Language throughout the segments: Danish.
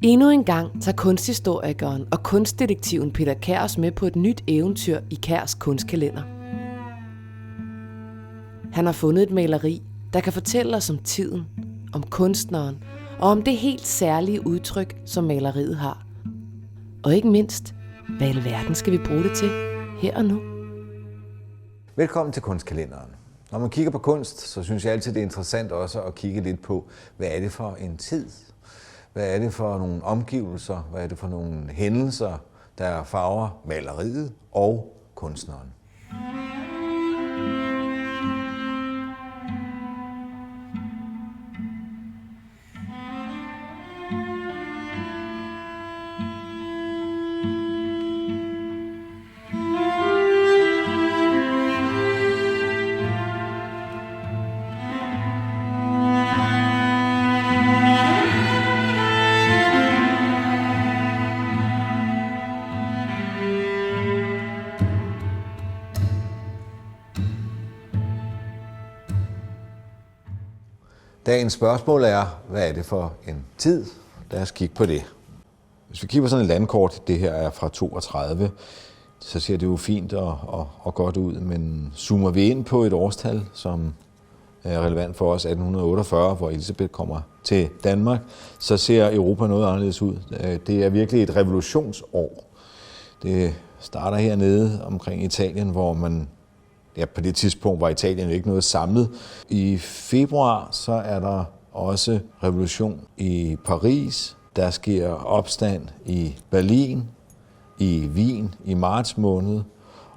Endnu en gang tager kunsthistorikeren og kunstdetektiven Peter Kjær os med på et nyt eventyr i Kjærs kunstkalender. Han har fundet et maleri, der kan fortælle os om tiden, om kunstneren og om det helt særlige udtryk, som maleriet har. Og ikke mindst, hvad i alverden skal vi bruge det til her og nu? Velkommen til kunstkalenderen. Når man kigger på kunst, så synes jeg altid, det er interessant også at kigge lidt på, hvad er det for en tid? Hvad er det for nogle omgivelser? Hvad er det for nogle hændelser, der farver maleriet og kunstneren? Dagens spørgsmål er, hvad er det for en tid? Lad os kigge på det. Hvis vi kigger på sådan et landkort, det her er fra 32, så ser det jo fint og godt ud, men zoomer vi ind på et årstal, som er relevant for os, 1848, hvor Elisabeth kommer til Danmark, så ser Europa noget anderledes ud. Det er virkelig et revolutionsår. Det starter hernede omkring Italien, hvor man på det tidspunkt var Italien ikke noget samlet. I februar så er der også revolution i Paris. Der sker opstand i Berlin, i Wien i marts måned.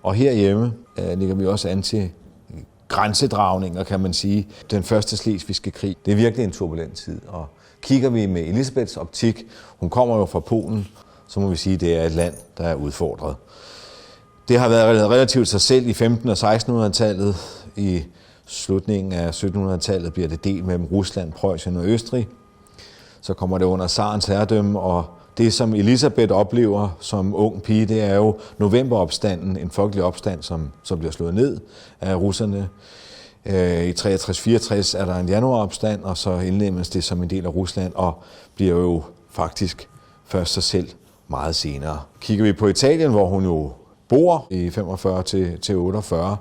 Og herhjemme ligger vi også an til grænsedragninger, kan man sige. Den første slesvigske krig. Det er virkelig en turbulent tid. Og kigger vi med Elisabeths optik, hun kommer jo fra Polen, så må vi sige, at det er et land, der er udfordret. Det har været relativt sig selv i 1500- og 1600-tallet. I slutningen af 1700-tallet bliver det delt mellem Rusland, Preussen og Østrig. Så kommer det under tsarens herredømme, og det, som Elisabeth oplever som ung pige, det er jo novemberopstanden, en folkelig opstand, som bliver slået ned af russerne. I 63-64 er der en januaropstand, og så indlemmes det som en del af Rusland, og bliver jo faktisk først sig selv meget senere. Kigger vi på Italien, hvor hun jo bor i 45 til 48,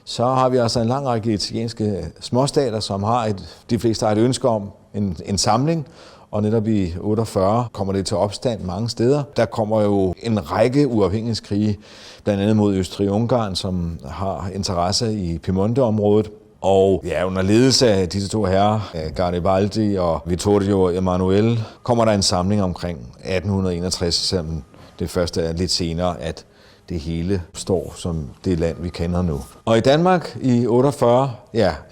så har vi altså en lang række italienske småstater, som har de fleste har et ønske om en samling, og netop i 48 kommer det til opstand mange steder. Der kommer jo en række uafhængighedskrige, blandt andet mod Østrig-Ungarn, som har interesse i Piemonte-området. Og under ledelse af disse to herrer, Garibaldi og Vittorio Emanuele, kommer der en samling omkring 1861, selvom det første er lidt senere, at det hele står som det land, vi kender nu. Og i Danmark i 48,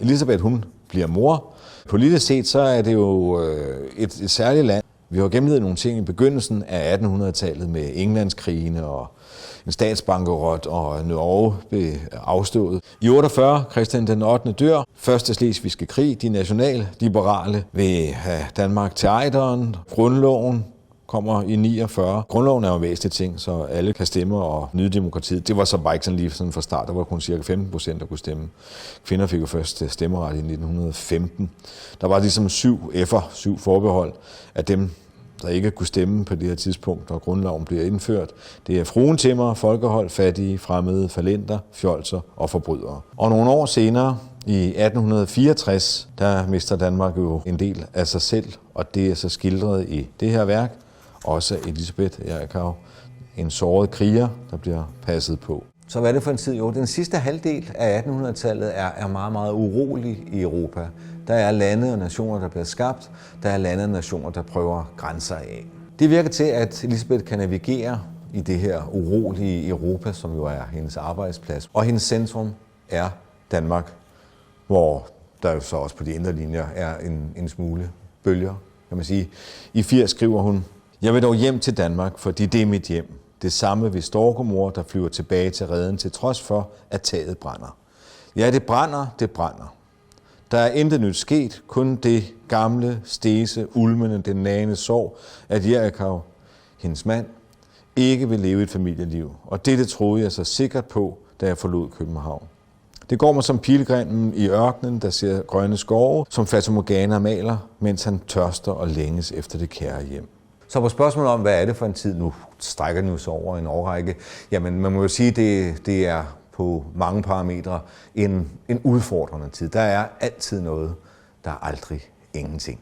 Elisabeth, hun bliver mor. Politisk set, så er det jo et særligt land. Vi har gennemlevet nogle ting i begyndelsen af 1800-tallet med Englandskrigene og en statsbankerot, og Norge blev afstået. I 48, Christian den 8. dør. Første slesvigske krig, de nationalliberale vil have Danmark til ejderen. Grundloven kommer i 49. Grundloven er jo en væsentlig ting, så alle kan stemme og nyde demokratiet. Det var så bare ikke sådan lige sådan fra start. Der var kun cirka 15%, der kunne stemme. Kvinder fik jo først stemmeret i 1915. Der var ligesom 7 forbehold af dem, der ikke kunne stemme på det her tidspunkt, når grundloven bliver indført. Det er fruentimmer, folkehold, fattige, fremmede, falenter, fjolser og forbrydere. Og nogle år senere, i 1864, der mister Danmark jo en del af sig selv, og det er så skildret i det her værk. Også Elisabeth Erikau, en såret kriger, der bliver passet på. Så hvad er det for en tid? Jo, den sidste halvdel af 1800-tallet er meget, meget urolig i Europa. Der er lande og nationer, der bliver skabt. Der er lande og nationer, der prøver grænser af. Det virker til, at Elisabeth kan navigere i det her urolige Europa, som jo er hendes arbejdsplads. Og hendes centrum er Danmark, hvor der jo så også på de indre linjer er en smule bølger, kan man sige. I 80 skriver hun: "Jeg vil dog hjem til Danmark, fordi det er mit hjem. Det samme ved storkemor, der flyver tilbage til reden, til trods for, at taget brænder. Ja, det brænder, det brænder. Der er intet nyt sket, kun det gamle, stese, ulmende, den nagende sorg, at Erikau, hendes mand, ikke vil leve et familieliv. Og dette troede jeg så sikkert på, da jeg forlod København. Det går mig som pilgrimen i ørkenen, der ser grønne skove, som Fata Morgana maler, mens han tørster og længes efter det kære hjem." Så på spørgsmålet om, hvad er det for en tid, nu strækker den jo så over en årrække, jamen man må jo sige, det er på mange parametre en udfordrende tid. Der er altid noget, der er aldrig ingenting.